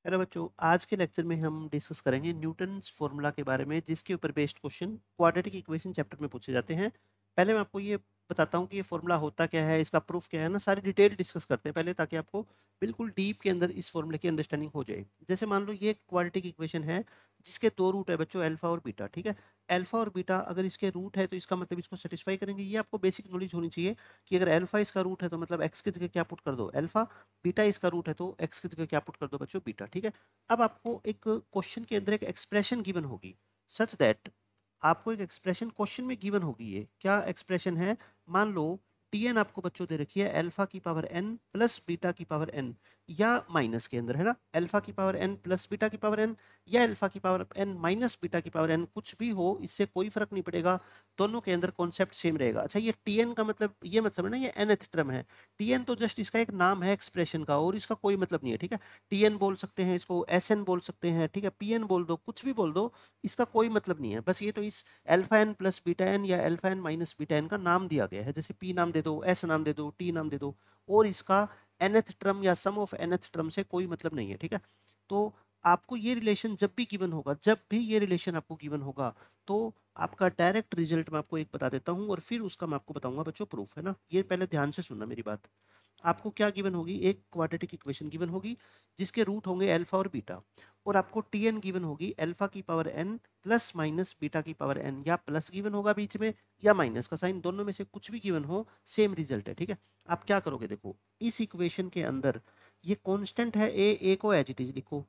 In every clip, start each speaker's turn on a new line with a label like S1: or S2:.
S1: Hello बच्चों, आज के लेक्चर में हम डिस्कस करेंगे न्यूटन्स फॉर्मूला के बारे में, जिसके ऊपर based question quadratic equation chapter में पूछे जाते हैं। पहले मैं आपको ये बताता हूँ कि ये फॉर्मूला होता क्या है, इसका प्रूफ क्या है ना, सारी डिटेल डिस्कस करते हैं पहले, ताकि आपको बिल्कुल डीप के अंदर इस फॉर्मूले की अंडरस्टैंडिंग हो जाए। जैसे मान लो ये क्वाड्रेटिक इक्वेशन है जिसके दो रूट है बच्चों, अल्फा और बीटा। ठीक है, अल्फा और बीटा अगर इसके रूट है तो इसका मतलब इसको सेटिस्फाई करेंगे। ये आपको बेसिक नॉलेज होनी चाहिए कि अगर अल्फा इसका रूट है तो मतलब एक्स की जगह क्या पुट कर दो, अल्फा। बीटा इसका रूट है तो एक्स की जगह क्या पुट कर दो बच्चों, बीटा। ठीक है, अब आपको एक क्वेश्चन के अंदर एक एक्सप्रेशन गिवन होगी, सच दैट आपको एक एक्सप्रेशन क्वेश्चन में गिवन होगी। ये क्या एक्सप्रेशन है? मान लो टी एन आपको बच्चों दे रखी है अल्फा की पावर एन प्लस बीटा की पावर एन, या माइनस के अंदर है ना, अल्फा की पावर एन प्लस बीटा की पावर एन या अल्फा की पावर एन माइनस बीटा की पावर एन, कुछ भी हो इससे कोई फर्क नहीं पड़ेगा, दोनों के अंदर कॉन्सेप्ट सेम रहेगा। अच्छा, ये टी एन का मतलब ये मत समझना ये nth टर्म है। टी एन तो जस्ट इसका एक नाम है एक्सप्रेशन का, और इसका कोई मतलब नहीं है। ठीक है, टी एन बोल सकते हैं इसको, एस एन बोल सकते हैं, ठीक है, पी एन बोल दो, कुछ भी बोल दो, इसका कोई मतलब नहीं है। बस ये तो इस alpha N plus beta n या alpha n minus beta n का नाम दिया गया है। जैसे पी नाम दे दो, एस नाम दे दो, टी नाम दे दो, और इसका nth टर्म या सम ऑफ nth टर्म से कोई मतलब नहीं है। ठीक है, तो आपको ये रिलेशन जब भी गिवन होगा, जब भी ये रिलेशन आपको गिवन होगा, तो आपका डायरेक्ट रिजल्ट मैं आपको एक बता देता हूँ, और फिर उसका मैं आपको बताऊंगा बच्चों प्रूफ, है ना। ये पहले ध्यान से सुनना मेरी बात। आपको क्या गिवन होगी? एक क्वाड्रेटिक इक्वेशन गिवन होगी जिसके रूट होंगे अल्फा और बीटा, और आपको टी एन गिवन होगी अल्फा की power N plus minus beta की पावर एन, या प्लस गिवन होगा बीच में या माइनस का साइन, दोनों में से कुछ भी गिवन हो सेम रिजल्ट है। ठीक है, आप क्या करोगे? देखो, इस इक्वेशन के अंदर ये कांस्टेंट है ए को एज इट इज लिखो।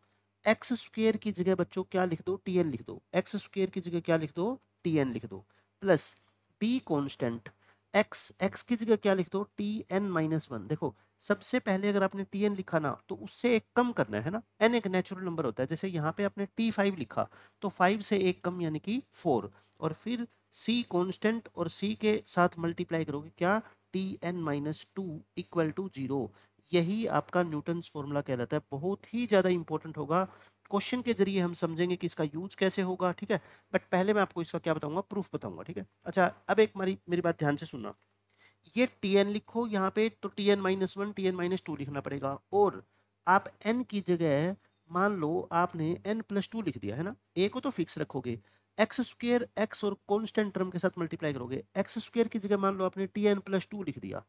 S1: एक्स स्क्वेयर की जगह बच्चों क्या लिख दो? टी एन लिख दो। एक्स स्क्वेयर की जगह क्या लिख दो? टी एन लिख दो। Plus B constant, X X की जगह क्या लिख दो? T N minus one. देखो, सबसे पहले अगर आपने टी एन लिखा ना, तो उससे एक कम करना है ना, एन एक नेचुरल नंबर होता है। जैसे यहाँ पे आपने टी फाइव लिखा, तो फाइव से एक कम यानी कि फोर, और फिर सी कांस्टेंट, और सी के साथ मल्टीप्लाई करोगे क्या? T N minus two equal to zero. यही आपका न्यूटन्स फॉर्मूला कहलाता है। बहुत ही ज़्यादा इंपॉर्टेंट होगा, क्वेश्चन के जरिए हम समझेंगे कि इसका यूज कैसे होगा। ठीक है, बट पहले मैं आपको इसका क्या बताऊंगा, प्रूफ बताऊंगा। ठीक है, अच्छा अब एक मेरी मेरी बात ध्यान से सुनना। ये टी एन लिखो यहाँ पे, तो T N minus one, T N minus two लिखना पड़ेगा, और आप एन की जगह मान लो आपने एन प्लस टू लिख दिया है ना, ए को तो फिक्स रखोगे, एक्स स्क्वेयर एक्स और कॉन्स्टेंट टर्म के साथ मल्टीप्लाई करोगे। एक्स स्क्वेयर की जगह मान लो आपने टी एन प्लस टू लिख दिया,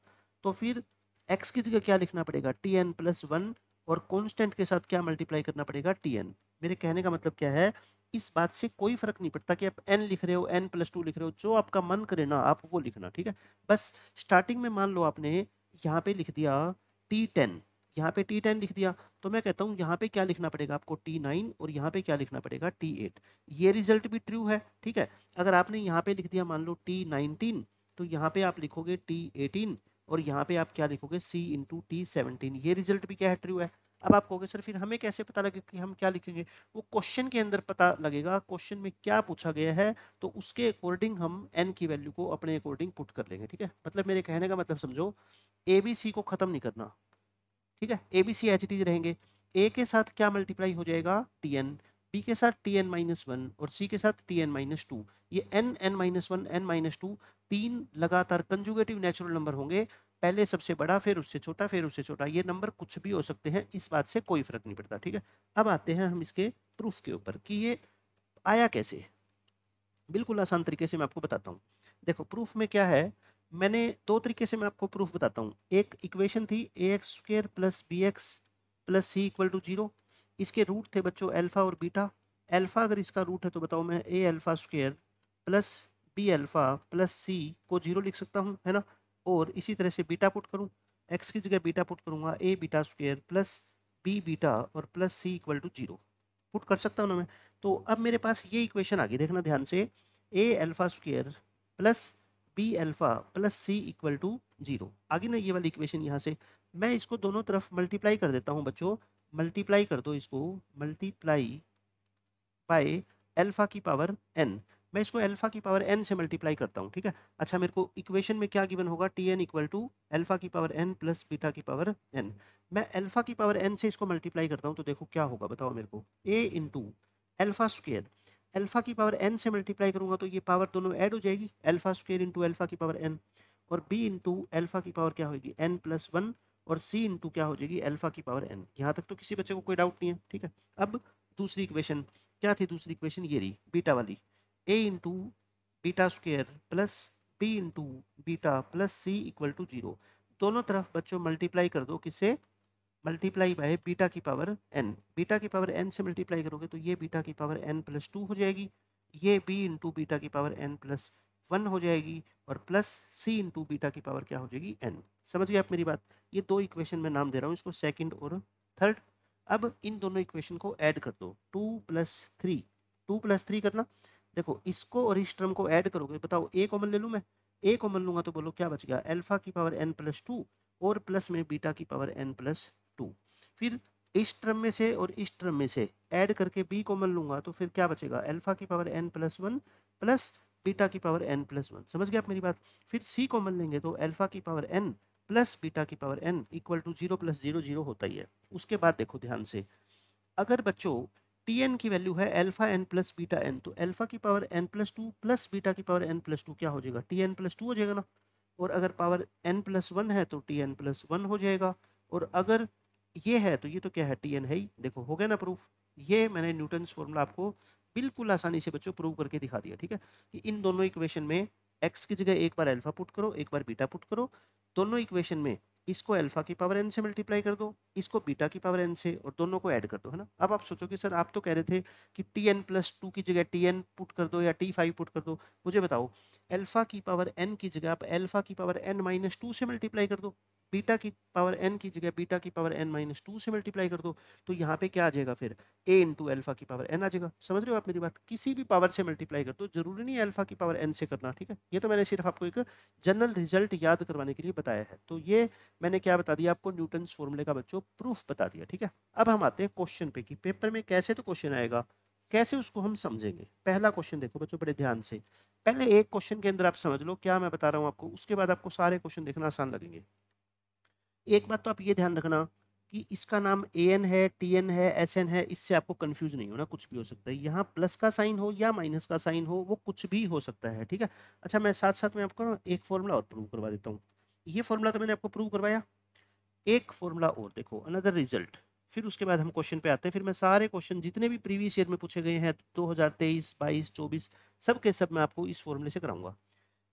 S1: तो फिर एक्स की जगह क्या लिखना पड़ेगा? टी एन प्लस वन, और कॉन्स्टेंट के साथ क्या मल्टीप्लाई करना पड़ेगा? T N. मेरे कहने का मतलब क्या है, इस बात से कोई फर्क नहीं पड़ता कि आप एन लिख रहे हो, एन प्लस टू लिख रहे हो, जो आपका मन करे ना आप वो लिखना। ठीक है, बस स्टार्टिंग में मान लो आपने यहाँ पे लिख दिया टी टेन, यहाँ पे टी टेन लिख दिया, तो मैं कहता हूँ यहाँ पे क्या लिखना पड़ेगा आपको? टी नाइन, और यहाँ पे क्या लिखना पड़ेगा? T eight. ये रिजल्ट भी ट्रू है। ठीक है, अगर आपने यहाँ पे लिख दिया मान लो टी नाइनटीन, तो यहाँ पे आप लिखोगे टी एटीन, और यहाँ पे आप क्या लिखोगे? सी इंटू टी सेवनटीन। ये रिजल्ट भी क्या है? ट्रू है। अब आप कहोगे सर फिर हमें कैसे पता लगे कि हम क्या लिखेंगे? वो क्वेश्चन के अंदर पता लगेगा, क्वेश्चन में क्या पूछा गया है, तो उसके अकॉर्डिंग हम एन की वैल्यू को अपने अकॉर्डिंग पुट कर लेंगे। ठीक है, मतलब मेरे कहने का मतलब समझो, ए बी सी को खत्म नहीं करना। ठीक है, A B C H T रहेंगे। ए के साथ क्या मल्टीप्लाई हो जाएगा? टी एन, बी के साथ टी एन माइनस वन, और सी के साथ टी एन माइनस टू। ये N N minus one N minus two तीन लगातार कंजुगेटिव नेचुरल नंबर होंगे, पहले सबसे बड़ा, फिर उससे छोटा, फिर उससे छोटा। ये नंबर कुछ भी हो सकते हैं, इस बात से कोई फर्क नहीं पड़ता। ठीक है, अब आते हैं हम इसके प्रूफ के ऊपर कि ये आया कैसे। बिल्कुल आसान तरीके से मैं आपको बताता हूँ। देखो, प्रूफ में क्या है, मैंने दो तरीके से मैं आपको प्रूफ बताता हूँ। एक इक्वेशन थी a x square plus B x plus C equal to zero. इसके रूट थे बच्चों अल्फा और बीटा। अल्फा अगर इसका रूट है तो बताओ मैं a alpha square plus b alpha plus c को जीरो लिख सकता हूँ, है ना। और इसी तरह से बीटा पुट करूँ, एक्स की जगह बीटा पुट करूँगा, a beta square plus b beta और plus C equal to zero put कर सकता हूँ ना मैं। तो अब मेरे पास ये इक्वेशन आ गई, देखना ध्यान से, a alpha square plus b alpha plus C equal to zero. आगे ना ये वाली इक्वेशन, यहाँ से मैं इसको दोनों तरफ मल्टीप्लाई कर देता हूँ बच्चों। मल्टीप्लाई कर दो इसको, मल्टीप्लाई बाय अल्फा की पावर एन। मैं इसको अल्फा की पावर एन से मल्टीप्लाई करता हूँ। ठीक है, अच्छा मेरे को इक्वेशन में क्या गिवन होगा? T N equal to alpha की पावर एन प्लस बीटा की पावर एन। मैं अल्फा की पावर एन से इसको मल्टीप्लाई करता हूँ, तो देखो क्या होगा, बताओ मेरे को। ए इंटू अल्फा स्क्वेयर, अल्फा की पावर एन से मल्टीप्लाई करूंगा तो ये पावर दोनों ऐड हो जाएगी, अल्फा स्क्वेयर इंटू अल्फा की पावर एन, और बी इंटू अल्फा की पावर क्या होगी? एन प्लस वन, और c इंटू क्या हो जाएगी अल्फा की पावर n। यहाँ तक तो किसी बच्चे को कोई डाउट नहीं है, ठीक है। अब दूसरी इक्वेशन क्या थी, दूसरी इक्वेशन ये रही बीटा वाली, a into beta square plus b into beta plus c equal to 0। दोनों तरफ बच्चों मल्टीप्लाई कर दो, किससे, मल्टीप्लाई बाय बीटा की पावर n। बीटा की पावर n से मल्टीप्लाई करोगे तो ये बीटा की पावर n प्लस 2 हो जाएगी, ये b इंटू बीटा की पावर n प्लस 1 हो जाएगी, और प्लस c इंटू बीटा की पावर क्या हो जाएगी n। समझ गए आप मेरी बात। ये दो इक्वेशन मैं नाम दे रहा हूँ इसको, सेकंड और थर्ड। अब इन दोनों इक्वेशन को ऐड कर दो, 2 प्लस 3, 2 प्लस 3 करना। देखो इसको और इस टर्म को ऐड करोगे, बताओ a कॉमन ले लूँ मैं, a कॉमन लूंगा तो बोलो क्या बच गया, अल्फा की पावर n प्लस 2 और प्लस में बीटा की पावर n प्लस 2। फिर इस टर्म में से और इस टर्म में से ऐड करके b कॉमन लूंगा तो फिर क्या बचेगा, अल्फा की power n plus 1 plus beta की पावर n प्लस 1। समझ गए आप मेरी बात। फिर c कॉमन लेंगे तो अल्फा की पावर n प्लस बीटा की power n equal to 0 plus 0 0 होता ही है। उसके बाद देखो ध्यान से, अगर बच्चों Tn की वैल्यू है alpha n plus beta n, तो अल्फा की power n plus 2 plus beta की पावर n प्लस 2 क्या हो जाएगा, Tn प्लस 2 हो जाएगा ना। और अगर पावर n प्लस 1 है तो Tn प्लस 1 हो जाएगा, और अगर ये है तो ये तो क्या है, Tn है ही। देखो हो गया ना प्रूफ। ये मैंने न्यूटन्स फॉर्मूला आपको बिल्कुल आसानी से बच्चों प्रूव करके दिखा दिया, ठीक है। कि इन दोनों इक्वेशन में x की जगह एक बार अल्फा पुट करो, एक बार बीटा पुट करो, दोनों इक्वेशन में इसको अल्फा की पावर n से मल्टीप्लाई कर दो, इसको बीटा की पावर n से, और दोनों को ऐड कर दो, है ना। अब आप सोचो कि सर आप तो कह रहे थे कि Tn प्लस 2 की जगह Tn पुट कर दो या T5 पुट कर दो। मुझे बताओ अल्फा की पावर n की जगह आप अल्फा की पावर n माइनस 2 से मल्टीप्लाई कर दो, बीटा की पावर n की जगह बीटा की पावर n माइनस 2 से मल्टीप्लाई कर दो, तो यहाँ पे क्या आ जाएगा फिर, a इंटू अल्फा की पावर n आ जाएगा। समझ रहे हो आप मेरी बात। किसी भी पावर से मल्टीप्लाई कर दो, जरूरी नहीं है अल्फा की पावर n से करना, ठीक है। ये तो मैंने सिर्फ आपको एक जनरल रिजल्ट याद करवाने के लिए बताया है। तो ये मैंने क्या बता दिया आपको, न्यूटन्स फॉर्मूले का बच्चों प्रूफ बता दिया, ठीक है। अब हम आते हैं क्वेश्चन पे कि पेपर में कैसे तो क्वेश्चन आएगा, कैसे उसको हम समझेंगे। पहला क्वेश्चन देखो बच्चों बड़े ध्यान से, पहले एक क्वेश्चन के अंदर आप समझ लो क्या मैं बता रहा हूँ आपको, उसके बाद आपको सारे क्वेश्चन देखना आसान लगेंगे। एक बात तो आप ये ध्यान रखना कि इसका नाम an है, tn है, sn है, इससे आपको कंफ्यूज नहीं होना, कुछ भी हो सकता है। यहाँ प्लस का साइन हो या माइनस का साइन हो, वो कुछ भी हो सकता है, ठीक है। अच्छा मैं साथ साथ में आपको ना एक फॉर्मूला और प्रूव करवा देता हूँ। ये फॉर्मूला तो मैंने आपको प्रूव करवाया, एक फॉर्मूला और देखो, अनदर रिजल्ट। फिर उसके बाद हम क्वेश्चन पे आते हैं। फिर मैं सारे क्वेश्चन जितने भी प्रीवियस ईयर में पूछे गए हैं 2023, 22, 24 सब के सब मैं आपको इस फॉर्मूले से कराऊंगा।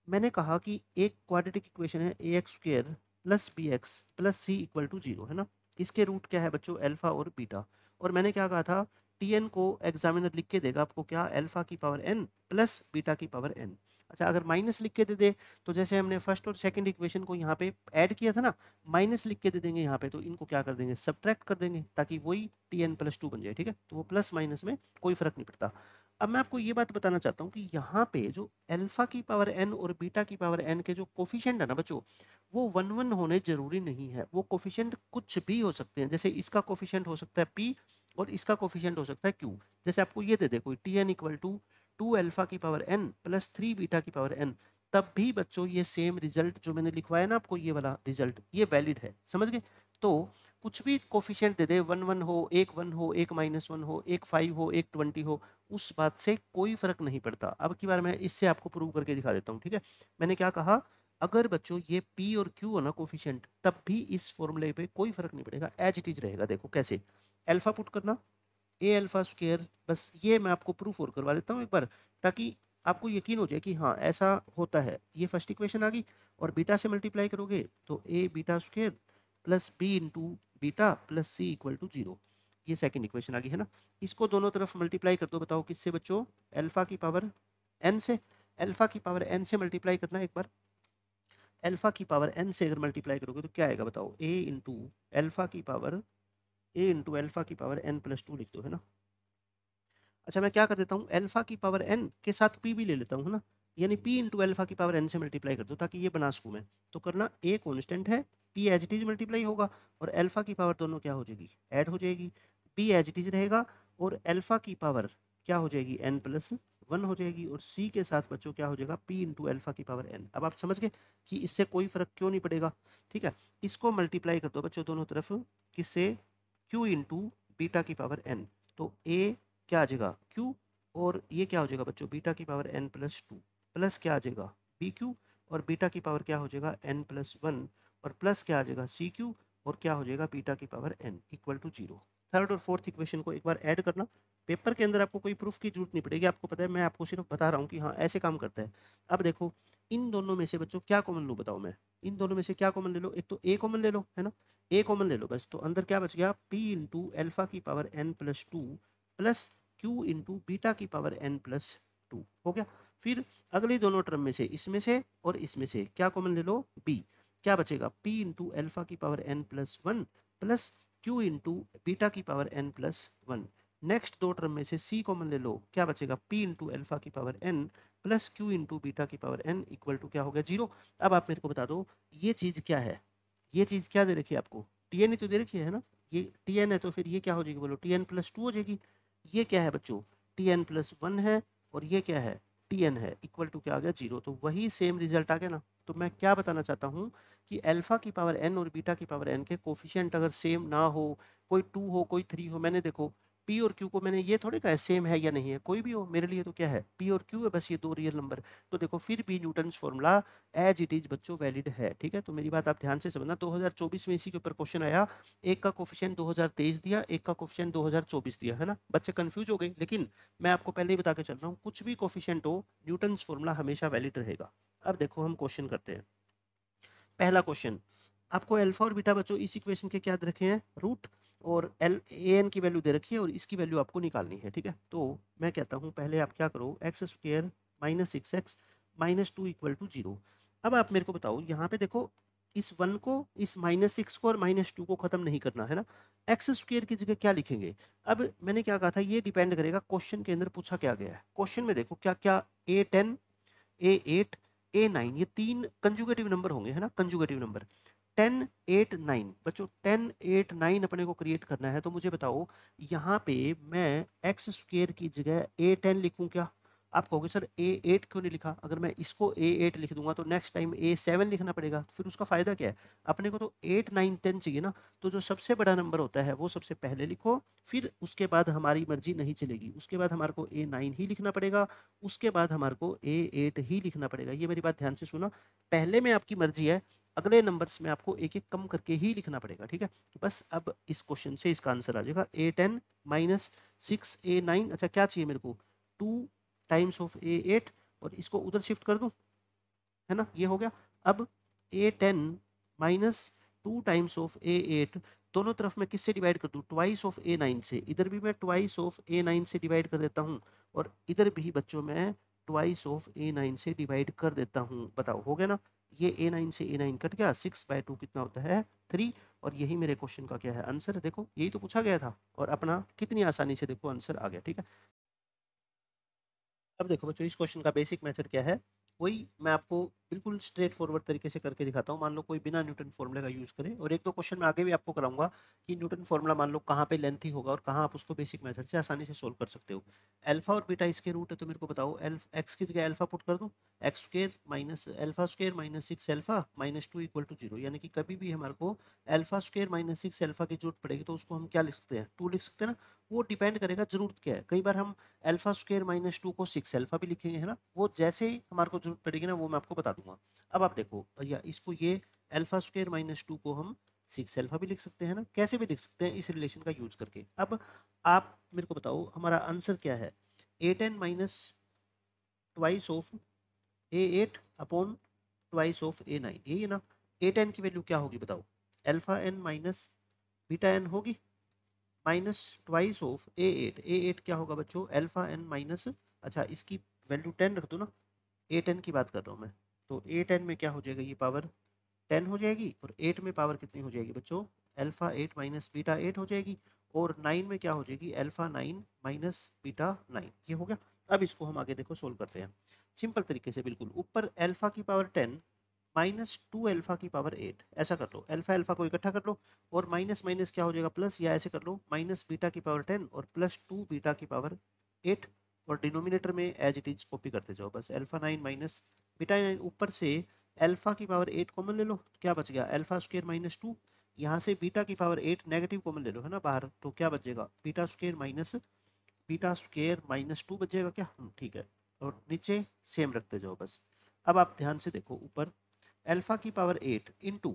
S1: मैंने कहा कि एक क्वाड्रेटिक इक्वेशन है ax square plus B x plus C equal to 0, है ना। इसके रूट क्या है बच्चों, अल्फा और बीटा। और मैंने क्या कहा था, टीएन को एग्जामिनर लिख के देगा आपको क्या, अल्फा की पावर एन प्लस बीटा की पावर एन। अच्छा अगर माइनस लिख के दे दे तो जैसे हमने फर्स्ट और सेकंड इक्वेशन को यहाँ पे ऐड किया था ना, माइनस लिख के दे देंगे यहाँ पे, तो इनको क्या कर देंगे, सब्ट्रैक्ट कर देंगे, ताकि वही टीएन प्लस 2 बन जाए, ठीक है। तो वो प्लस माइनस में कोई फर्क नहीं पड़ता। अब मैं आपको ये बात बताना चाहता हूँ कि यहाँ पे जो अल्फा की पावर एन और बीटा की पावर एन के जो कोफिशिएंट है ना बच्चों, वो 1 1 होने जरूरी नहीं है। वो कोफिशिएंट कुछ भी हो सकते हैं, जैसे इसका कोफिशिएंट हो सकता है p और इसका कोफिशिएंट हो सकता है q। जैसे आपको ये दे दे कोई tn इक्वल टू 2 अल्फा की पावर n प्लस 3 बीटा की पावर n, तब भी बच्चों ये सेम रिजल्ट जो मैंने लिखवाया ना आपको, ये वाला रिजल्ट ये वैलिड है, समझ गए। तो कुछ भी कोफिशिएंट दे दे, 1 1 हो, एक 1 हो, एक -1 हो, एक 5 हो, एक 20 हो, उस बात से कोई फर्क नहीं पड़ता। अब की बार मैं इससे आपको प्रूव करके दिखा देता हूँ, ठीक है। मैंने क्या कहा, अगर बच्चों ये p और q हो ना कोफिशिएंट, तब भी इस फॉर्मूले पे कोई फर्क नहीं पड़ेगा, एज इट इज रहेगा। देखो कैसे, अल्फा पुट करना a अल्फा स्क्वायर, बस ये मैं आपको प्रूफ और करवा देता हूँ एक बार, ताकि आपको यकीन हो जाए कि हाँ ऐसा होता है। ये फर्स्ट इक्वेशन आ गई, और बीटा से मल्टीप्लाई करोगे तो a beta square plus b into beta plus C equal to 0। ये सेकंड इक्वेशन आ गई, है ना। इसको दोनों तरफ मल्टीप्लाई कर दो, बताओ किससे बच्चों, अल्फा की पावर n से। अल्फा की पावर n से मल्टीप्लाई करना एक बार, अल्फा की पावर n से अगर मल्टीप्लाई करोगे तो क्या आएगा बताओ, a इंटू अल्फा की पावर n प्लस 2 लिख दो, है ना। अच्छा मैं क्या कर देता हूँ, अल्फा की पावर n के साथ p भी ले लेता हूँ, है ना। यानी p इंटू अल्फा की पावर n से मल्टीप्लाई कर दो, ताकि ये बना सकूँ मैं। तो करना, a कॉन्स्टेंट है, p as it is multiply होगा, और अल्फा की पावर दोनों क्या हो जाएगी, ऐड हो जाएगी, p एज इट इज रहेगा, और अल्फा की पावर क्या हो जाएगी, n प्लस 1 हो जाएगी, और c के साथ बच्चों क्या हो जाएगा, p इंटू अल्फा की पावर n। अब आप समझ गए कि इससे कोई फर्क क्यों नहीं पड़ेगा, ठीक है। इसको मल्टीप्लाई कर दो बच्चों दोनों तरफ, किससे, q इंटू बीटा की पावर n। तो a क्या आ जाएगा, q, और ये क्या हो जाएगा बच्चों, बीटा की पावर n प्लस 2, प्लस क्या आ जाएगा bq, और बीटा की पावर क्या हो जाएगा n प्लस 1, और प्लस क्या आ जाएगा cq, और क्या हो जाएगा बीटा की power n equal to 0। Third और फोर्थ इक्वेशन को एक बार ऐड करना। पेपर के अंदर आपको कोई प्रूफ की जरूरत नहीं पड़ेगी, आपको पता है, मैं आपको सिर्फ बता रहा हूँ कि हाँ ऐसे काम करता है। अब देखो इन दोनों में से बच्चों क्या कॉमन लूँ बताओ मैं, इन दोनों में से क्या कॉमन ले लो, एक तो ए कॉमन ले लो, है ना, ए कॉमन ले लो बस, तो अंदर क्या बच गया p इंटू एल्फा की power n plus two plus q into beta की पावर n प्लस टू हो गया। फिर अगली दोनों टर्म में से इसमें से और इसमें से क्या कॉमन ले लो b, क्या बचेगा p इंटू एल्फा की पावर n प्लस वन प्लस q इंटू बीटा की power n plus one. Next दो टर्म में से c कॉमन ले लो, क्या बचेगा p इंटू एल्फा की power n plus q into beta की पावर n इक्वल टू क्या हो गया 0। अब आप मेरे को बता दो ये चीज़ क्या है, ये चीज़ क्या दे रखी है आपको, टी एन ही तो दे रखी है ना, ये टी एन है तो फिर ये क्या हो जाएगी बोलो, टी एन प्लस टू हो जाएगी। ये क्या है बच्चों, टी एन प्लस वन है, और ये क्या है टी एन है, इक्वल टू क्या आ गया 0। तो वही सेम रिजल्ट आ गया ना। तो मैं क्या बताना चाहता हूँ कि अल्फा की पावर n और बीटा की पावर n के कोफिशिएंट अगर सेम ना हो, कोई 2 हो कोई 3 हो, मैंने देखो p और q को मैंने ये थोड़ी कहा सेम है या नहीं है, कोई भी हो मेरे लिए तो क्या है p और q है, बस ये दो रियल नंबर। तो देखो फिर भी Newton's formula as it is बच्चों वैलिड है, ठीक है। तो मेरी बात आप ध्यान से समझना, 2024 में इसी के ऊपर क्वेश्चन आया, एक का कोफिशिएंट 2023 दिया, एक का कोफिशिएंट 2024 दिया, है ना। बच्चे कंफ्यूज हो गए, लेकिन मैं आपको पहले ही बता के चल रहा हूँ कुछ भी कोफिशिएंट हो न्यूटन्स फॉर्मूला हमेशा वैलिड रहेगा। अब देखो हम क्वेश्चन करते हैं। पहला क्वेश्चन, आपको अल्फा और बीटा बच्चों इस इक्वेशन के क्या दे रखे हैं, रूट, और एल ए एन की वैल्यू दे रखी है और इसकी वैल्यू आपको निकालनी है, ठीक है। तो मैं कहता हूँ पहले आप क्या करो, X square minus six X minus two equal to 0। अब आप मेरे को बताओ यहाँ पे देखो इस वन को, इस माइनस सिक्स को और माइनस टू को खत्म नहीं करना है ना, एक्स स्क्वेयर की जगह क्या लिखेंगे। अब मैंने क्या कहा था, ये डिपेंड करेगा क्वेश्चन के अंदर पूछा क्या गया है। क्वेश्चन में देखो क्या क्या, A10 A8 A9 ये तीन कंजुगेटिव नंबर होंगे, है ना, कंजुगेटिव नंबर। 10 8 9 बच्चों 10 8 9 अपने को क्रिएट करना है, तो मुझे बताओ यहाँ पे मैं एक्स स्क्वेयर की जगह A10 लिखूं क्या। आप कहोगे सर A8 क्यों नहीं लिखा, अगर मैं इसको A8 लिख दूंगा तो नेक्स्ट टाइम A7 लिखना पड़ेगा, फिर उसका फायदा क्या है। अपने को तो 8 9 10 चाहिए ना, तो जो सबसे बड़ा नंबर होता है वो सबसे पहले लिखो, फिर उसके बाद हमारी मर्जी नहीं चलेगी, उसके बाद हमारे को A9 ही लिखना पड़ेगा, उसके बाद हमारे को A8 ही लिखना पड़ेगा। ये मेरी बात ध्यान से सुना, पहले में आपकी मर्जी है, अगले नंबर्स में आपको एक एक कम करके ही लिखना पड़ेगा, ठीक है। बस अब इस क्वेश्चन से इसका आंसर आ जाएगा A10 माइनस 6A9। अच्छा क्या चाहिए मेरे को, 2 टाइम्स ऑफ A8, और इसको उधर शिफ्ट कर दूं, है ना, ये हो गया। अब A10 minus 2 times of A8 दोनों तरफ मैं किससे डिवाइड कर दूं, ट्वाइस ऑफ A9 से, इधर भी मैं ट्वाइस ऑफ A9 से डिवाइड कर देता हूं, और इधर भी बच्चों मैं ट्वाइस ऑफ A9 से डिवाइड कर देता हूं। बताओ हो गया ना, ये A9 से A9 कट गया, 6/2 कितना होता है 3, और यही मेरे क्वेश्चन का क्या है आंसर। देखो यही तो पूछा गया था, और अपना कितनी आसानी से देखो आंसर आ गया, ठीक है। अब देखो बच्चों इस क्वेश्चन का बेसिक मेथड क्या है, वही मैं आपको बिल्कुल स्ट्रेट फॉरवर्ड तरीके से करके दिखाता हूँ। मान लो कोई बिना न्यूटन फॉर्मूले का यूज़ करे, और एक दो क्वेश्चन मैं आगे भी आपको कराऊंगा कि न्यूटन फॉर्मूला मान लो कहाँ पे लेंथी होगा और कहाँ आप उसको बेसिक मेथड से आसानी से सोल्व कर सकते हो। अल्फा और बीटा इसके रूट है, तो मेरे को बताओ एक्स की जगह अल्फा पुट कर दूँ, X square minus alpha square minus 6 alpha minus 2 equal to 0। यानी कि कभी भी हमारे को अल्फा स्क्र माइनस 6 अल्फा की जरूरत पड़ेगी तो उसको हम क्या लिख सकते हैं, 2 लिख सकते हैं ना। वो डिपेंड करेगा जरूरत क्या है, कई बार हम अल्फा स्क्र माइनस 2 को 6 अल्फा भी लिखेंगे, है ना। वो जैसे ही हमारे को जरूरत पड़ेगी ना वो मैं आपको बता दूंगा। अब आप देखो या इसको ये अल्फा स्क्र माइनस 2 को हम 6 अल्फा भी लिख सकते हैं ना, कैसे भी लिख सकते हैं इस रिलेशन का यूज करके। अब आप मेरे को बताओ हमारा आंसर क्या है, A10 minus twice of A8 upon twice of A9, यही है ना। A10 की वैल्यू क्या होगी बताओ, alpha n minus beta n होगी, माइनस ट्वाइस ऑफ A8 क्या होगा बच्चों, अल्फा n माइनस, अच्छा इसकी वैल्यू 10 रख दो ना, A10 की बात कर रहा हूँ मैं, तो A10 में क्या हो जाएगा, ये पावर 10 हो जाएगी, और 8 में पावर कितनी हो जाएगी बच्चों, अल्फा 8 माइनस बीटा 8 हो जाएगी, और 9 में क्या हो जाएगी, अल्फा 9 माइनस बीटा 9, ये हो गया। अब इसको हम आगे देखो सोल्व करते हैं सिंपल तरीके से, बिल्कुल ऊपर अल्फा की पावर 10 माइनस 2 अल्फा की पावर 8, ऐसा कर लो, अल्फा अल्फा को इकट्ठा कर लो, और माइनस माइनस क्या हो जाएगा प्लस, या ऐसे कर लो माइनस बीटा की पावर 10 और प्लस 2 बीटा की पावर 8, और डिनोमिनेटर में एज इट इज कॉपी करते जाओ, बस अल्फा 9 माइनस बीटा 9, ऊपर से अल्फा की पावर 8 कॉमन ले लो, तो क्या बच गया अल्फा स्क्वायर माइनस 2, यहाँ से बीटा की पावर 8 नेगेटिव कॉमन ले लो, है ना बाहर, तो क्या बचेगा बीटा स्क्वायर माइनस 2 बचेगा क्या, ठीक है, और नीचे सेम रखते जाओ बस। अब आप ध्यान से देखो ऊपर अल्फा की power 8 into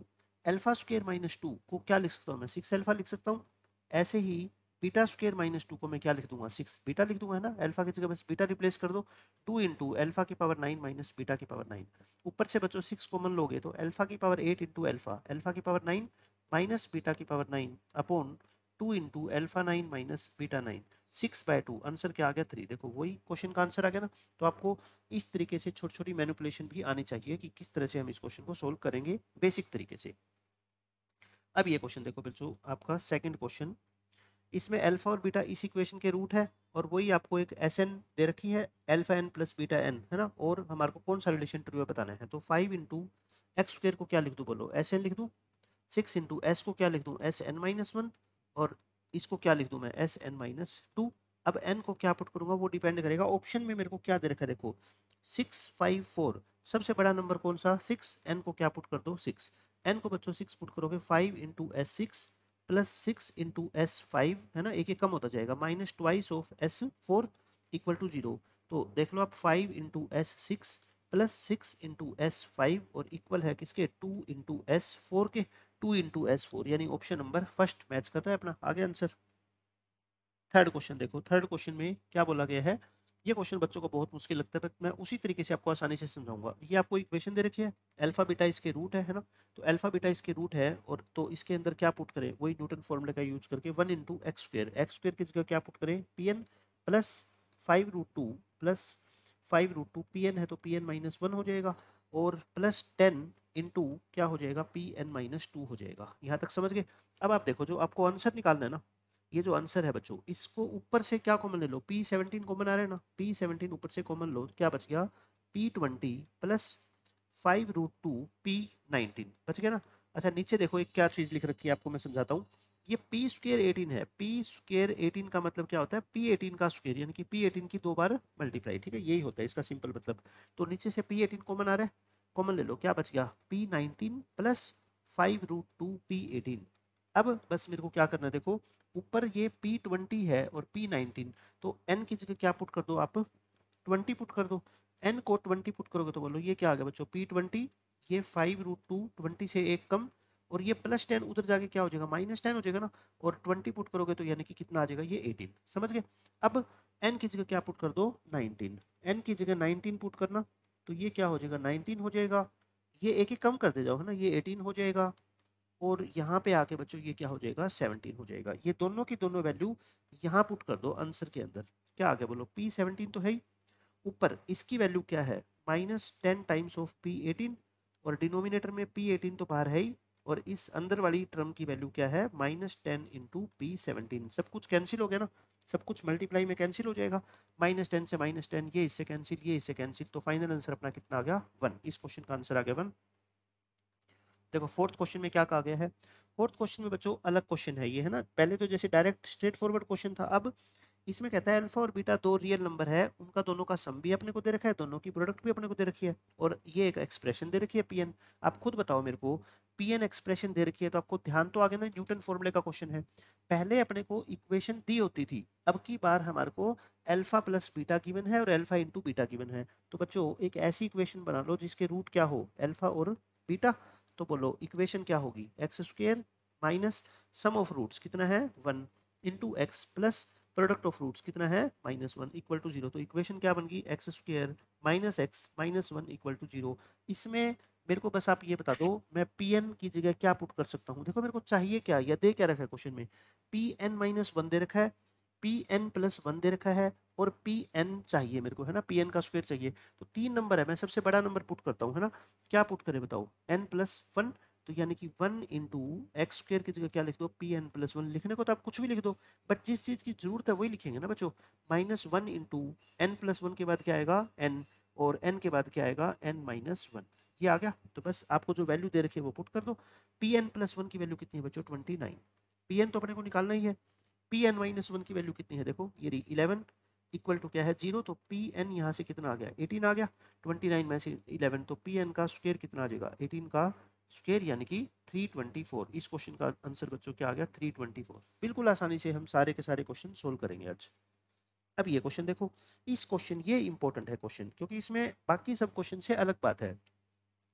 S1: alpha square minus 2 को क्या लिख सकता हूँ मैं, 6 अल्फा लिख सकता हूँ। ऐसे ही बीटा स्क्वायर माइनस 2 को मैं क्या लिख दूंगा, 6 बीटा लिख दूंगा, है ना। अल्फा की जगह बस बीटा रिप्लेस कर दो, 2 इंटू अल्फा की पावर 9 माइनस बीटा की पावर 9। ऊपर से बच्चों 6 कॉमन लोगे तो अल्फा की पावर 8 इंटू अल्फा, अल्फा की पावर 9 माइनस बीटा की power 9 upon 2 into alpha 9 minus beta 9, 6/2। Answer क्या आ गया, 3। देखो वही क्वेश्चन का आंसर आ गया ना। तो आपको इस तरीके से छोटी छोटी मैनिपुलेशन भी आनी चाहिए कि किस तरह से हम इस क्वेश्चन को सोल्व करेंगे बेसिक तरीके से। अब ये क्वेश्चन देखो बच्चों, आपका सेकंड क्वेश्चन, इसमें अल्फा और बीटा इस इक्वेशन के रूट है और वही आपको एक एस एन दे रखी है, alpha N plus beta N, है ना। और हमारे को कौन सा रिलेशन ट्रू है बताना है। तो 5 इंटू एक्स स्क्वायर को क्या लिख दूँ, बोलो, एस एन लिख दूँ। 6 इंटू एस को क्या लिख दूँ, एस एन माइनस 1। और इसको क्या लिख दूँ मैं, एस एन माइनस 2। अब एन को क्या पुट करूंगा वो डिपेंड करेगा ऑप्शन में मेरे को क्या दे रखा है। देखो 6 5 4, सबसे बड़ा नंबर कौन सा, 6। एन को क्या पुट कर दो, 6। एन को बच्चों 6 पुट करोगे, 5 into S 6 plus 6 into S 5, है ना, एक एक कम होता जाएगा, minus twice of S 4 equal to 0। तो देख लो आप 5 into S 6 plus 6 into S 5 और इक्वल है किसके, 2 इंटू एस 4 के, 2 इंटू एस 4, यानी ऑप्शन नंबर फर्स्ट मैच करता है अपना। आगे आंसर। थर्ड क्वेश्चन देखो, थर्ड क्वेश्चन में क्या बोला गया है। ये क्वेश्चन बच्चों को बहुत मुश्किल लगता है, बट मैं उसी तरीके से आपको आसानी से समझाऊंगा। ये आपको इक्वेशन दे रखी है, अल्फा बीटा इसके रूट है ना। तो अल्फा बीटा इसके रूट है और तो इसके अंदर क्या पुट करें, वही न्यूटन फॉर्मूले का यूज करके 1 into X square, X square की जगह क्या पुट करें, P N plus 5√2 plus 5√2, P N है तो पी एन माइनस 1 हो जाएगा, और प्लस 10 इंटू क्या हो जाएगा, पी एन माइनस 2 हो जाएगा। यहाँ तक समझ गए। अब आप देखो जो आपको आंसर निकालना है ना, ये जो आंसर है बच्चों, इसको ऊपर से क्या कॉमन ले लो, P17 कॉमन आ रहा है ना, P17 ऊपर से कॉमन लो, क्या बच गया, P20 प्लस 5√2 P19 बच गया ना। अच्छा नीचे देखो एक क्या चीज लिख रखी है, आपको मैं समझाता हूँ। ये पी स्क्वेयर 18 है, पी स्क्वेयर 18 का मतलब क्या होता है, P18 का स्क्वेयर, यानी कि P18 की 2 बार मल्टीप्लाई, ठीक है, यही होता है इसका सिंपल मतलब। तो नीचे से P18 कॉमन आ रहा है, कॉमन ले लो, क्या बच गया, P19 प्लस 5√2 P18। अब बस मेरे को क्या करना है, देखो ऊपर ये P20 है और P19, तो n की जगह क्या पुट कर दो आप, 20 पुट कर दो। n को 20 पुट करोगे तो बोलो ये क्या आ गया बच्चों, P20, ये 5√2, 20 से एक कम, और ये प्लस 10 उधर जाके क्या हो जाएगा, माइनस 10 हो जाएगा ना, और 20 पुट करोगे तो यानी कि कितना आ जाएगा, ये 18। समझ गए। अब n की जगह क्या पुट कर दो, 19। n की जगह 19 पुट करना, तो ये क्या हो जाएगा, 19 हो जाएगा। ये एक ही कम कर दे जाओ, है ना, ये 18 हो जाएगा, और यहाँ पे आके बच्चों ये क्या हो जाएगा, 17 हो जाएगा। ये दोनों की दोनों वैल्यू यहाँ पुट कर दो आंसर के अंदर। क्या आ गया बोलो, P17 तो है ही, ऊपर इसकी वैल्यू क्या है, -10 टाइम्स ऑफ P18, और डिनोमिनेटर में P18 तो बाहर है ही, और इस अंदर वाली टर्म की वैल्यू क्या है, -10 इंटू P17। सब कुछ कैंसिल हो गया ना, सब कुछ मल्टीप्लाई में कैंसिल हो जाएगा, -10 से -10, ये इससे कैंसिल, ये इससे कैंसिल, तो फाइनल आंसर अपना कितना आ गया, 1। इस क्वेश्चन का आंसर आ गया 1। देखो फोर्थ क्वेश्चन में क्या कहा गया है। फोर्थ क्वेश्चन में बच्चों अलग क्वेश्चन है ये, है ना। पहले तो जैसे डायरेक्ट स्ट्रेट फॉरवर्ड क्वेश्चन था, अब इसमें कहता है अल्फा और बीटा दो रियल नंबर है, उनका दोनों का सम भी अपने को दे रखा है, दोनों की प्रोडक्ट भी अपने को दे रखी है, और ये एक एक्सप्रेशन दे रखी है पीएन। आप खुद बताओ मेरे को, पीएन एक्सप्रेशन दे रखी है तो आपको ध्यान तो आ गया ना, न्यूटन फॉर्मूले का क्वेश्चन है। पहले अपने को इक्वेशन दी होती थी, अब की बार हमारे को अल्फा प्लस बीटा गिवन है और अल्फा इंटू बीटा गिवन है। तो बच्चों एक ऐसी इक्वेशन बना लो जिसके रूट क्या हो, अल्फा और बीटा। तो बोलो इक्वेशन क्या होगी, X square minus sum of roots कितना है 1 into X plus product of roots कितना है -1 इक्वल टू 0। तो इक्वेशन क्या बन गई, X square minus X minus 1 equal to 0। इसमें मेरे को बस आप ये बता दो मैं Pn की जगह क्या पुट कर सकता हूँ। देखो मेरे को चाहिए क्या, या दे क्या रखा है क्वेश्चन में, Pn-1 दे रखा है, Pn+1 दे रखा है, और Pn चाहिए मेरे को, है ना, Pn का स्क्वायर चाहिए। तो 3 नंबर है, मैं सबसे बड़ा नंबर पुट करता हूँ, है ना। क्या पुट करे बताओ, n+1, तो यानी कि 1 इंटू एक्स स्क्वेयर की जगह क्या लिख दो, Pn+1। लिखने को तो आप कुछ भी लिख दो, बट जिस चीज़ की जरूरत है वही लिखेंगे ना बच्चों। -1 इंटू n+1 के बाद क्या आएगा n, और n के बाद क्या आएगा n-1, ये आ गया। तो बस आपको जो वैल्यू दे रखी है वो पुट कर दो। Pn+1 की वैल्यू कितनी है बच्चों, 29। Pn तो अपने को निकालना ही है। Pn-1 की वैल्यू कितनी है, देखो ये रही 11 इक्वल टू क्या है 0। तो Pn यहाँ से कितना आ गया, 18 आ गया, 29 में से 11, तो Pn का स्क्वायर कितना आ जाएगा, 18 का स्क्वायर यानी कि 324। इस क्वेश्चन का आंसर बच्चों क्या आ गया, 324। बिल्कुल आसानी से हम सारे के सारे क्वेश्चन सोल्व करेंगे आज। अब ये क्वेश्चन देखो, इस क्वेश्चन ये इंपॉर्टेंट है क्वेश्चन, क्योंकि इसमें बाकी सब क्वेश्चन से अलग बात है।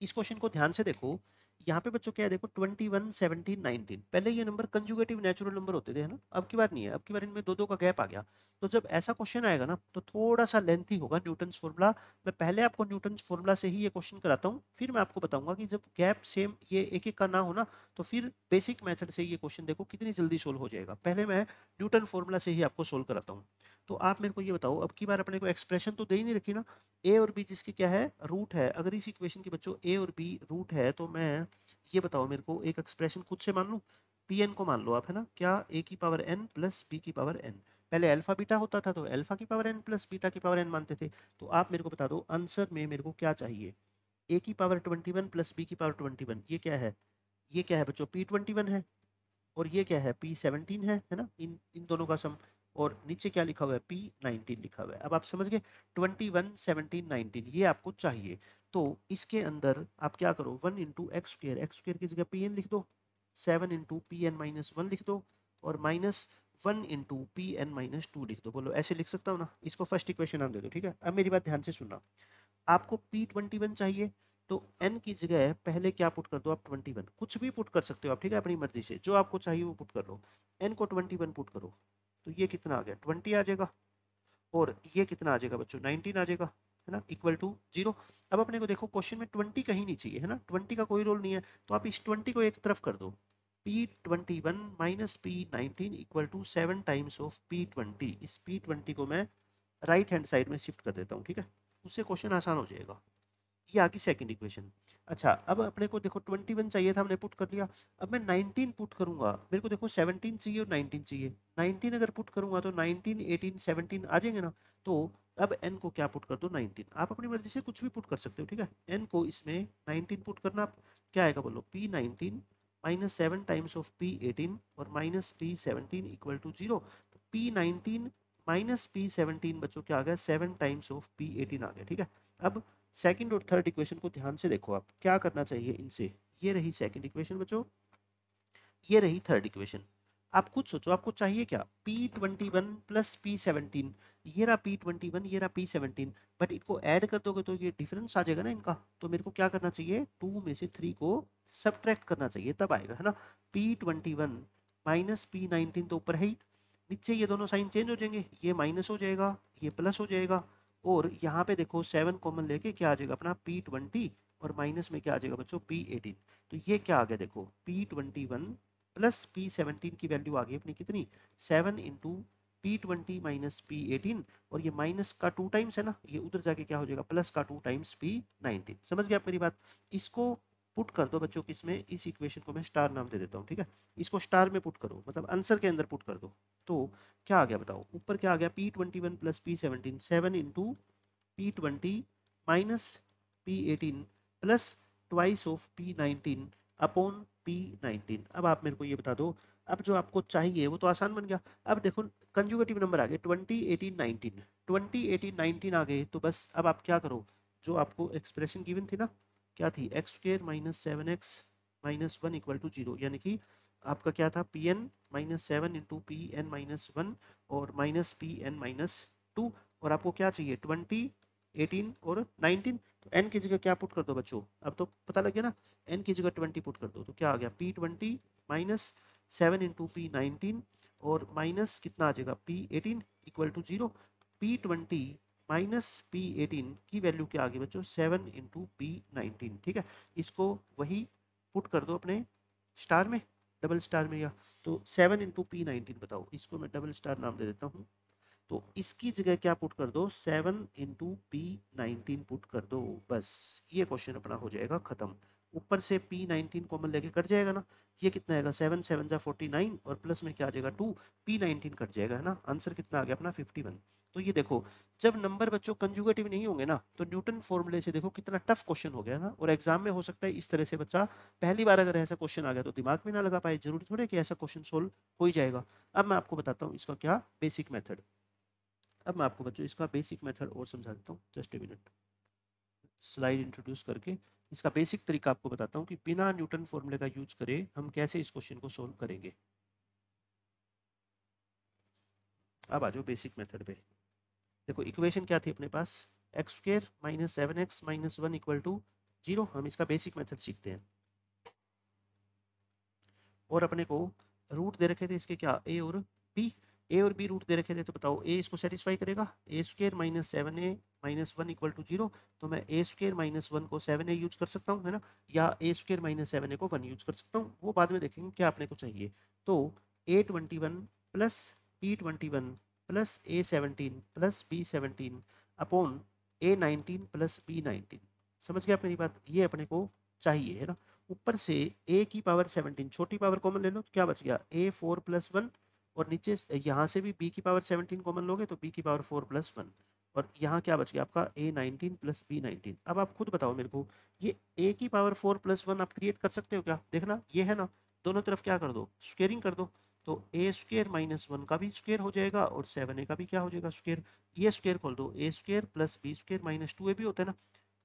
S1: इस क्वेश्चन को ध्यान से देखो, यहाँ पे बच्चों क्या है देखो 21, 17, 19, पहले ये नंबर कंजुगेटिव नेचुरल नंबर होते थे है ना, अब की बार नहीं है, अब की बार इनमें दो दो का गैप आ गया। तो जब ऐसा क्वेश्चन आएगा ना तो थोड़ा सा लेंथी होगा न्यूटन्स फॉर्मूला। मैं पहले आपको न्यूटन्स फॉर्मूला से ही ये क्वेश्चन कराता हूँ, फिर मैं आपको बताऊंगा कि जब गैप सेम ये एक एक का ना हो ना तो फिर बेसिक मेथड से ये क्वेश्चन देखो कितनी जल्दी सोल्व हो जाएगा। पहले मैं न्यूटन फॉर्मूला से ही आपको सोल्व कराता हूँ। तो आप मेरे को ये बताओ, अब की बार अपने को एक्सप्रेशन तो दे ही नहीं रखी ना, ए और बी जिसकी क्या है रूट है। अगर इस इक्वेशन की बच्चों ए और बी रूट है तो मैं ये बताओ मेरे को एक एक्सप्रेशन खुद से मान लूँ, पी एन को मान लो आप है ना, क्या ए की पावर एन प्लस बी की पावर एन। पहले अल्फा बीटा होता था तो अल्फा की पावर एन प्लस बीटा की पावर एन मानते थे। तो आप मेरे को बता दो आंसर में मेरे को क्या चाहिए, ए की पावर 21 प्लस बी की पावर 21, ये क्या है, ये क्या है बच्चों P21 है, और ये क्या है P17 है ना, इन इन दोनों का सम। और नीचे क्या लिखा हुआ है P19 लिखा हुआ है। अब आप समझ गए 21, 17, 19 ये आपको चाहिए। तो इसके अंदर आप क्या करो 1 इंटू एक्स स्क्र की जगह पी एन लिख दो, 7 into P N minus one लिख दो, और minus 1 into P N minus two लिख दो। बोलो ऐसे लिख सकता हूँ ना, इसको फर्स्ट इक्वेशन नाम दे दो। ठीक है, अब मेरी बात ध्यान से सुनना, आपको P21 चाहिए तो n की जगह पहले क्या पुट कर दो आप 21, कुछ भी पुट कर सकते हो आप, ठीक है, अपनी मर्जी से जो आपको चाहिए वो पुट कर लो। n को 21 पुट करो तो ये कितना आ गया 20 आ जाएगा, और ये कितना आ जाएगा बच्चों 19 आ जाएगा, है ना, इक्वल टू 0। अब अपने को देखो क्वेश्चन में 20 कहीं नहीं चाहिए है ना, 20 का कोई रोल नहीं है, तो आप इस 20 को एक तरफ कर दो। P21 minus P19 equal to 7 times of P20। इस P20 को मैं राइट हैंड साइड में शिफ्ट कर देता हूँ, ठीक है, उससे क्वेश्चन आसान हो जाएगा। ये आ गई सेकंड इक्वेशन। अच्छा अब अपने को देखो 21 चाहिए था, हमने पुट कर लिया। अब मैं 19 पुट करूंगा, मेरे को देखो 17 चाहिए और 19 चाहिए। 19 अगर पुट करूंगा तो 19, 18, 17 आ जाएंगे ना। तो अब n को क्या पुट कर दो 19, आप अपनी मर्जी से कुछ भी पुट कर सकते हो, ठीक है। n को इसमें 19 पुट करना, क्या आएगा बोलो P19 minus 7 times of P18 और माइनस P17 इक्वल टू 0। तो P19 माइनस P17 बच्चों क्या आ गया 7 टाइम्स ऑफ P18 आ गया, ठीक है। अब सेकंड और थर्ड इक्वेशन को ध्यान से देखो, आप क्या करना चाहिए इनसे, ये रही सेकंड इक्वेशन बच्चों, ये रही थर्ड इक्वेशन। आप खुद सोचो आपको चाहिए क्या, P21 प्लस P17, ये रहा P21 ये रहा P17, बट इनको ऐड कर दोगे तो ये डिफरेंस आ जाएगा ना इनका। तो मेरे को क्या करना चाहिए 2 में से 3 को सब्ट्रैक्ट करना चाहिए, तब आएगा है ना। P21 माइनस P19 तो ऊपर है ही, नीचे ये दोनों साइन चेंज हो जाएंगे, ये माइनस हो जाएगा ये प्लस हो जाएगा, और यहाँ पे देखो 7 कॉमन लेके क्या आ जाएगा अपना P20, और माइनस में क्या आ जाएगा बच्चों P18। तो ये क्या आ गया देखो P21 प्लस P17 की वैल्यू आ गई अपनी कितनी 7 इंटू P20 माइनस P18, और ये माइनस का 2 टाइम्स है ना, ये उधर जाके क्या हो जाएगा प्लस का 2 टाइम्स P19। समझ गए आप मेरी बात। इसको पुट कर दो बच्चों किसमें, इस इक्वेशन को मैं स्टार नाम दे देता हूँ, ठीक है। इसको स्टार में पुट करो, मतलब आंसर के अंदर पुट कर दो। तो क्या आ गया बताओ, ऊपर क्या आ गया P21 plus P17, 7 into P20 minus P18 plus twice of P19 upon P19। अब आप मेरे को ये बता दो, अब जो आपको चाहिए वो तो आसान बन गया। अब देखो कंजुगेटिव नंबर आ गए 20, 18, 19, 20, 18, 19 आ गए, तो बस अब आप क्या करो, जो आपको एक्सप्रेशन गिवन थी ना, क्या थी X square minus 7x minus one equal to 0, यानी कि आपका क्या था P N minus 7 into P N minus one और माइनस पी एन माइनस 2, और आपको क्या चाहिए 20, 18 और 19। तो n की जगह क्या पुट कर दो बच्चों, अब तो पता लग गया ना, n की जगह 20 पुट कर दो तो क्या आ गया P20 माइनस 7 इंटू P19 और माइनस कितना आ जाएगा P18 equal to 0। P20 minus P18 की वैल्यू क्या आ गई बच्चों 7 इंटू P19, ठीक है। इसको वही पुट कर दो अपने स्टार में, डबल स्टार में, या तो 7 इंटू P19 बताओ, इसको मैं डबल स्टार नाम दे देता हूँ। तो इसकी जगह क्या पुट कर दो 7 इंटू P19 पुट कर दो, बस ये क्वेश्चन अपना हो जाएगा खत्म। ऊपर से P19 कॉमन लेके कट जाएगा ना, ये कितना आएगा 7 7 जा 49 और प्लस में क्या आ जाएगा 2, P19 कट जाएगा है ना, आंसर कितना आ गया अपना 51। तो ये देखो जब नंबर बच्चों कंजुगेटिव नहीं होंगे ना तो न्यूटन फॉर्मूले से देखो कितना टफ क्वेश्चन हो गया ना, और एग्जाम में हो सकता है इस तरह से बच्चा पहली बार अगर ऐसा क्वेश्चन आ गया तो दिमाग में ना लगा पाए, जरूरी थोड़े कि ऐसा क्वेश्चन सोल्व हो ही जाएगा। अब मैं आपको बताता हूँ इसका क्या बेसिक मेथड। अब मैं आपको बच्चों इसका बेसिक मेथड और समझा देता हूँ, just a minute, slide introduce करके इसका बेसिक तरीका आपको बताता हूँ कि बिना न्यूटन फॉर्मूले का यूज करे हम कैसे इस क्वेश्चन को सोल्व करेंगे। अब आ जाओ बेसिक मेथड पे। देखो इक्वेशन क्या थी अपने पास, x square minus 7x minus one equal to 0। हम इसका बेसिक मेथड सीखते हैं। और अपने को रूट दे रखे थे इसके क्या, ए और बी, ए और बी रूट दे रखे थे, तो बताओ ए इसको सेटिस्फाई करेगा, a square minus 7a minus 1 equal to 0, तो मैं ए स्क्र माइनस 1 को 7a यूज कर सकता हूँ, है ना, या ए स्क्र माइनस 7a को 1 यूज कर सकता हूँ, वो बाद में देखेंगे क्या अपने को चाहिए। तो a21 plus b21 plus a17 plus b17 upon a19 plus b19, समझ गया आप मेरी बात, ये अपने को चाहिए, है ना। ऊपर से a की पावर 17 छोटी पावर कॉमन ले लो तो क्या बच गया, a4 प्लस 1, और नीचे यहाँ से भी b की पावर 17 कॉमन लोगे तो b की पावर 4 प्लस 1, और यहाँ क्या बच गया आपका a19 प्लस b19। अब आप खुद बताओ मेरे को, ये a की पावर 4 प्लस 1 आप क्रिएट कर सकते हो क्या, देखना ये है ना, दोनों तरफ क्या कर दो, स्क्वेयरिंग कर दो, तो ए स्क्वेयर माइनस 1 का भी स्क्वेयर हो जाएगा और 7a का भी क्या हो जाएगा स्क्वेयर, ये स्क्वेयर खोल दो, a square plus b square minus 2a भी होता है ना,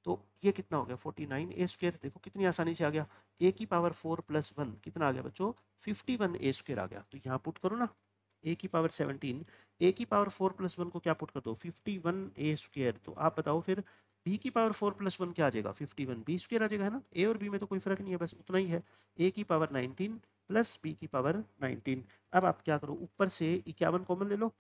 S1: तो ये कितना हो गया 49 ए स्क्वेयर, देखो कितनी आसानी से आ गया, ए की पावर 4 प्लस 1 कितना आ गया बच्चों 51 ए स्क्वेयर आ गया, तो यहाँ पुट करो ना ए की पावर 17, ए की पावर 4 प्लस 1 को क्या पुट कर दो 51 ए स्क्वेयर, तो आप बताओ फिर बी की पावर 4 प्लस 1 क्या आ जाएगा 51 बी स्क्वेयर आ जाएगा, है ना, ए और बी में तो कोई फर्क नहीं है, बस उतना ही है, ए की पावर 19 प्लस बी की पावर 19। अब आप क्या करो ऊपर से 51 कॉमन ले लो,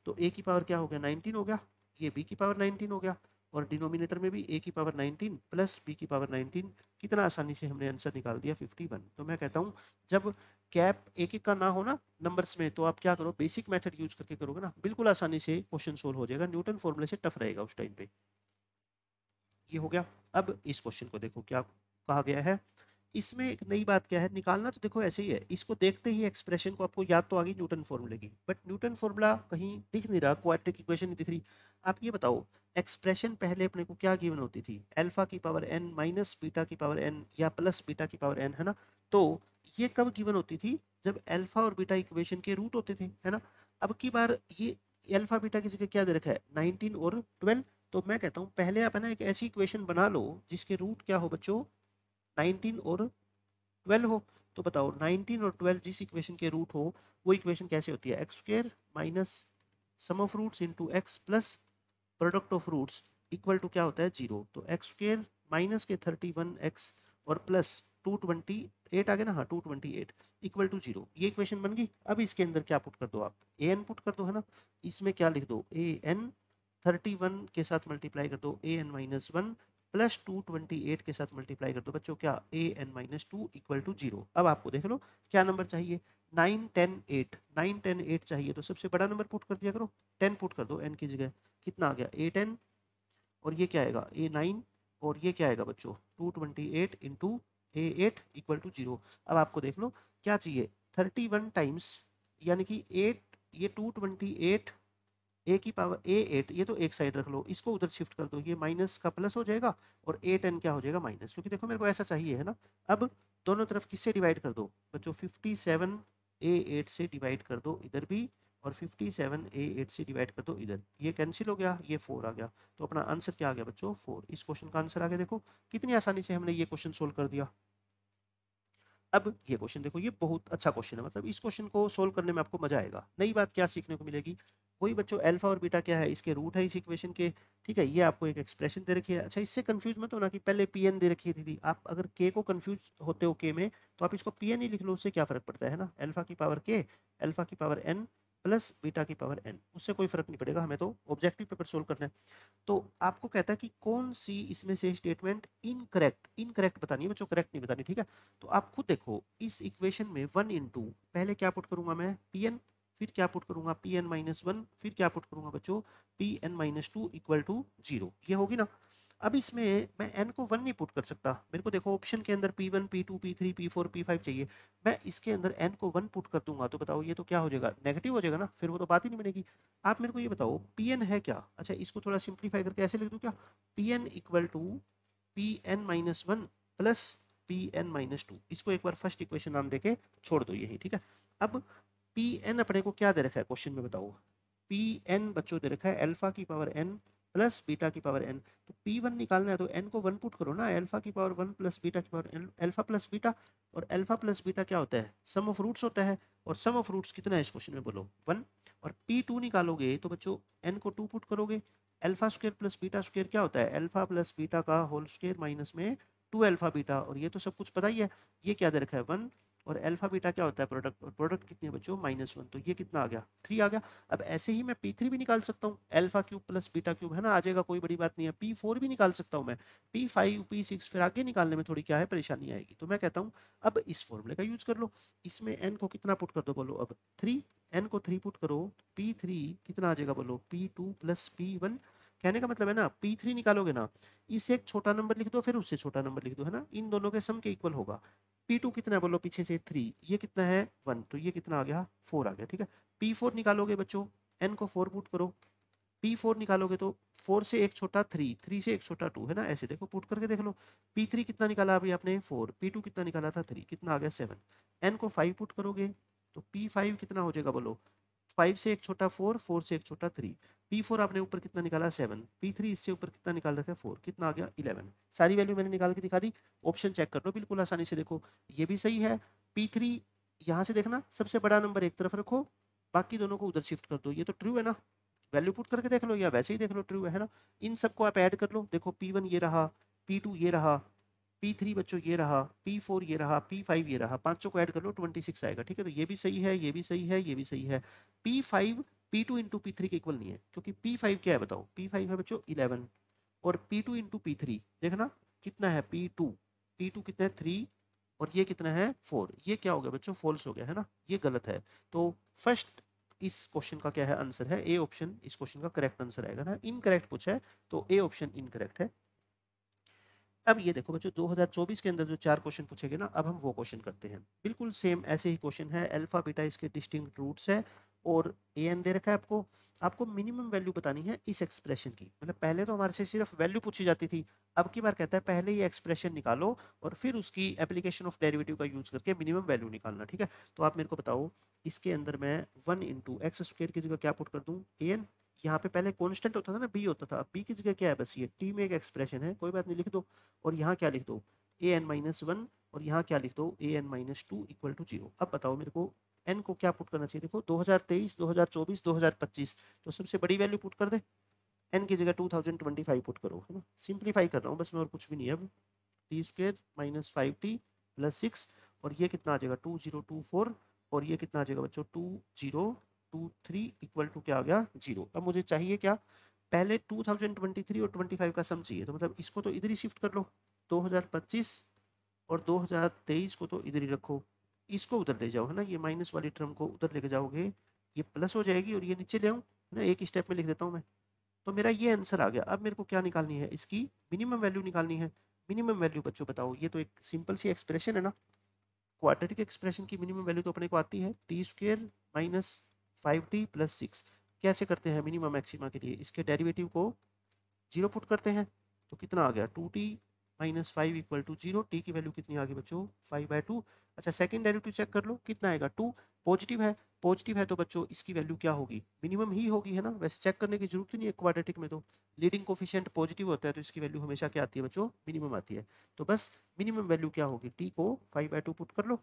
S1: तो ए की पावर क्या हो गया 19 हो गया, ये बी की पावर 19 हो गया, और डिनोमिनेटर में भी ए की पावर 19 प्लस बी की पावर 19, कितना आसानी से हमने आंसर निकाल दिया 51। तो मैं कहता हूँ जब कैप एक एक का ना हो ना नंबर्स में, तो आप क्या करो बेसिक मेथड यूज करके करोगे ना, बिल्कुल आसानी से क्वेश्चन सोल्व हो जाएगा, न्यूटन फॉर्मूले से टफ रहेगा उस टाइम पे। ये हो गया। अब इस क्वेश्चन को देखो क्या कहा गया है, इसमें एक नई बात क्या है, निकालना तो देखो ऐसे ही है, इसको देखते ही एक्सप्रेशन को आपको याद तो आ गई न्यूटन फॉर्मूले की, बट न्यूटन फॉर्मूला कहीं दिख नहीं रहा, क्वाड्रेटिक इक्वेशन नहीं दिख रही। आप ये बताओ एक्सप्रेशन पहले अपने को क्या गिवन होती थी, अल्फा की पावर n माइनस बीटा की पावर n या प्लस बीटा की पावर n, है ना, तो ये कब गिवन होती थी, जब अल्फा और बीटा इक्वेशन के रूट होते थे, है ना। अब की बार ये अल्फा बीटा की जगह क्या दे रखा है 19 और 12, तो मैं कहता हूँ पहले आप है ना एक ऐसी इक्वेशन बना लो जिसके रूट क्या हो बच्चों 19 और 12 हो, तो बताओ 19 और 12 जिस इक्वेशन के रूट हो वो इक्वेशन कैसे होती है, X square minus sum of roots into X plus product of roots equal to क्या होता है 0, तो एक्स स्क्वायर माइनस के 31x और प्लस 228 आ गया ना, हाँ 228 इक्वल टू 0, ये इक्वेशन बन गई। अब इसके अंदर क्या पुट कर दो आप, ए एन पुट कर दो, है ना, इसमें क्या लिख दो ए एन 31 के साथ मल्टीप्लाई कर दो ए एन माइनस 1 प्लस 228 के साथ मल्टीप्लाई कर दो बच्चों क्या A N minus 2 equal to 0। अब आपको देख लो क्या नंबर चाहिए 9 10 8, 9 10 8 चाहिए, तो सबसे बड़ा नंबर पुट कर दिया करो, 10 पुट कर दो एन की जगह, कितना आ गया ए 10, और ये क्या आएगा ए 9, और ये क्या आएगा बच्चों 228 इंटू ए 8 इक्वल टू 0। अब आपको देख लो क्या चाहिए 31 टाइम्स यानी कि 8, ये 228 ए की पावर ए 8, ये तो एक साइड रख लो, इसको उधर शिफ्ट कर दो, ये माइनस का प्लस हो जाएगा और ए 10 क्या हो जाएगा माइनस, क्योंकि देखो मेरे को ऐसा चाहिए, है ना। अब दोनों तरफ किससे डिवाइड कर दो बच्चों 57 ए 8 से डिवाइड कर दो इधर भी, और 57 ए 8 से डिवाइड कर दो इधर, ये कैंसिल हो गया, ये 4 आ गया, तो अपना आंसर क्या आ गया बच्चों 4। इस क्वेश्चन का आंसर आ गया, देखो कितनी आसानी से हमने ये क्वेश्चन सोल्व कर दिया। अब ये क्वेश्चन देखो ये बहुत अच्छा क्वेश्चन है, मतलब इस क्वेश्चन को सोल्व करने में आपको मजा आएगा। नई बात क्या सीखने को मिलेगी, वही बच्चों अल्फा और बीटा क्या है, इसके रूट है इस इक्वेशन के, ठीक है, ये आपको एक एक्सप्रेशन दे रखी है। अच्छा इससे कंफ्यूज मत होना कि पहले पी एन दे रखी थी, आप अगर के को कंफ्यूज होते हो के में, तो आप इसको पी एन ही लिख लो, उससे क्या फर्क पड़ता है ना, अल्फा की पावर के, अल्फा की पावर एन प्लस बीटा की पावर एन, उससे कोई फर्क नहीं पड़ेगा, हमें तो ऑब्जेक्टिव पेपर सोल्व करना है। तो आपको कहता है कि कौन सी इसमें से स्टेटमेंट इनकरेक्ट, इनकरेक्ट बतानी है बच्चों, करेक्ट नहीं बतानी, ठीक है। तो आप खुद देखो इस इक्वेशन में 1 इंटू पहले क्या पुट करूंगा मैं पी एन, फिर क्या पुट करूंगा पी एन माइनस 1, फिर क्या पुट करूंगा बच्चों P N minus 2 equal to 0, ये होगी ना। अब इसमें मैं n को 1 नहीं पुट कर सकता, मेरे को देखो ऑप्शन के अंदर p1 p2 p3 p4 p5 चाहिए, मैं इसके अंदर n को 1 पुट कर दूंगा, तो बताओ ये तो क्या हो जाएगा नेगेटिव हो जाएगा ना, फिर वो तो बात ही नहीं बनेगी। आप मेरे को ये बताओ pn है क्या, अच्छा इसको थोड़ा सिंप्लीफाई करके ऐसे लिख दूं क्या, pn equal to pn minus 1 plus pn minus 2, इसको एक बार फर्स्ट इक्वेशन नाम देके छोड़ दो यही, ठीक है। अब pn अपने को क्या दे रखा है क्वेश्चन में बताओ, pn बच्चों दे रखा है अल्फा की पावर n प्लस बीटा की पावर n, तो p1 निकालना है तो n को 1 पुट करो ना, अल्फा की पावर 1 प्लस बीटा की power n, alpha plus beta, और अल्फा प्लस बीटा क्या होता है सम ऑफ रूट्स होता है, और सम ऑफ रूट्स कितना है इस क्वेश्चन में बोलो 1, और p2 निकालोगे तो बच्चों n को 2 पुट करोगे, alpha square plus beta square क्या होता है अल्फा प्लस बीटा का होल स्क्वायर माइनस में 2 अल्फा बीटा, और ये तो सब कुछ पता ही है, ये क्या दे रखा है 1 और अल्फा बीटा क्या होता है प्रोडक्ट, और प्रोडक्ट कितनी है बच्चों -1, तो ये कितना आ गया 3 आ गया। अब ऐसे ही मैं P3 भी निकाल सकता हूँ, alpha cube plus beta cube है ना, आ जाएगा, कोई बड़ी बात नहीं है। P4 भी निकाल सकता हूँ मैं, P5 P6, फिर आगे निकालने में थोड़ी क्या है परेशानी आएगी। तो मैं कहता हूँ अब इस फॉर्मूले का यूज कर लो। इसमें n को कितना पुट कर दो बोलो, अब 3, n को 3 पुट करो, P3 कितना आ जाएगा बोलो, P2 प्लस P1। कहने का मतलब है ना P3 निकालोगे ना, इससे एक छोटा नंबर लिख दो, फिर उससे छोटा नंबर लिख दो, है ना, इन दोनों के सम के इक्वल होगा। P2 कितना है बोलो, पीछे से 3, ये कितना है 1, तो ये कितना आ गया 4 आ गया, ठीक है। P4 निकालोगे बच्चों, n को 4 पुट करो, P4 निकालोगे तो 4 से एक छोटा 3, 3 से एक छोटा 2, है ना, ऐसे देखो पुट करके देख लो। P3 कितना निकाला अभी आपने 4, P2 कितना निकाला था 3, कितना आ गया 7, n को 5 पुट करोगे तो P5 कितना हो जाएगा बोलो, 5 से एक छोटा 4, 4 से एक छोटा 3, P4 आपने ऊपर कितना निकाला 7, P3 इससे ऊपर कितना निकाल रखा है 4, कितना आ गया 11। सारी वैल्यू मैंने निकाल के दिखा दी, ऑप्शन चेक कर लो बिल्कुल आसानी से, देखो ये भी सही है। P3 यहाँ से देखना, सबसे बड़ा नंबर एक तरफ रखो, बाकी दोनों को उधर शिफ्ट कर दो, ये तो ट्रू है ना, वैल्यू पुट करके देख लो या वैसे ही देख लो, ट्रू है ना। इन सबको आप ऐड कर लो, देखो P1 ये रहा, P2 ये रहा, P3 बच्चों ये रहा, P4 ये रहा, P5 ये रहा, पांचों को ऐड कर लो 26 आएगा, ठीक है। तो ये भी सही है, ये भी सही है, ये भी सही है। P5 P2 इंटू P3 के इक्वल नहीं है, क्योंकि P5 क्या है बताओ, P5 है बच्चों 11, और P2 इंटू P3 देखना कितना है, P2 कितना है 3, और ये कितना है 4, ये क्या हो गया बच्चों फॉल्स हो गया, है ना, ये गलत है। तो फर्स्ट इस क्वेश्चन का क्या है आंसर है, ए ऑप्शन इस क्वेश्चन का करेक्ट आंसर आएगा ना, इनकरेक्ट पूछा है तो ए ऑप्शन इनकरेक्ट है। अब ये देखो बच्चों 2024 के अंदर जो 4 क्वेश्चन पूछे गए ना, अब हम वो क्वेश्चन करते हैं, बिल्कुल सेम ऐसे ही क्वेश्चन है, अल्फा बीटा इसके डिस्टिंक्ट रूट्स है, और ए एन दे रखा है आपको, आपको मिनिमम वैल्यू बतानी है इस एक्सप्रेशन की। मतलब पहले तो हमारे से सिर्फ वैल्यू पूछी जाती थी, अब की बार कहता है पहले ये एक्सप्रेशन निकालो और फिर उसकी एप्लीकेशन ऑफ डेरिवेटिव का यूज करके मिनिमम वैल्यू निकालना, ठीक है। तो आप मेरे को बताओ, इसके अंदर मैं 1 इंटू एक्स स्क्र की जगह क्या पुट कर दूँ, ए एन, यहाँ पे पहले कांस्टेंट होता था ना, बी होता था, बी की जगह क्या है बस ये टी में एक एक्सप्रेशन है, कोई बात नहीं लिख दो, और यहाँ क्या लिख दो ए एन माइनस 1, और यहाँ क्या लिख दो A N minus 2 equal to 0। अब बताओ मेरे को एन को क्या पुट करना चाहिए, देखो 2023 2024 2025, तो सबसे बड़ी वैल्यू पुट कर दे, एन की जगह 2025 पुट करो, है ना, सिंप्लीफाई कर रहा हूँ बस मैं, और कुछ भी नहीं है। अब T square minus 5t plus 6, और ये कितना आ जाएगा 2024, और ये कितना आ जाएगा बच्चों 2023 इक्वल टू क्या आ गया 0। अब मुझे चाहिए क्या, पहले 2023 और 25 का सम चाहिए, तो मतलब इसको तो इधर ही शिफ्ट कर लो, 2025 और 2023 को तो इधर ही रखो, इसको उधर ले जाओ, है ना, ये माइनस वाली टर्म को उधर लेके जाओगे, ये प्लस हो जाएगी, और ये नीचे ले आऊँ, है ना, एक स्टेप में लिख देता हूँ मैं। तो मेरा ये आंसर आ गया। अब मेरे को क्या निकालनी है, इसकी मिनिमम वैल्यू निकालनी है। मिनिमम वैल्यू बच्चों बताओ, ये तो एक सिंपल सी एक्सप्रेशन है ना, क्वाड्रेटिक एक्सप्रेशन की मिनिमम वैल्यू तो अपने को आती है T square minus 5t plus 6। कैसे करते हैं मिनिमम मैक्सिमा के लिए, इसके डेरिवेटिव को 0 पुट करते हैं, तो कितना आ गया 2t minus 5 equal to 0, T की वैल्यू कितनी आ गई बच्चों 5/2। अच्छा सेकंड डेरिवेटिव चेक कर लो कितना आएगा 2, पॉजिटिव है तो बच्चों इसकी वैल्यू क्या होगी, मिनिमम ही होगी, है ना, वैसे चेक करने की जरूरत ही नहीं है क्वाड्रेटिक में, तो लीडिंग कोफिशिएंट पॉजिटिव होता है तो इसकी वैल्यू हमेशा क्या आती है बच्चों मिनिमम आती है। तो बस मिनिमम वैल्यू क्या होगी, टी को 5/2 पुट कर लो,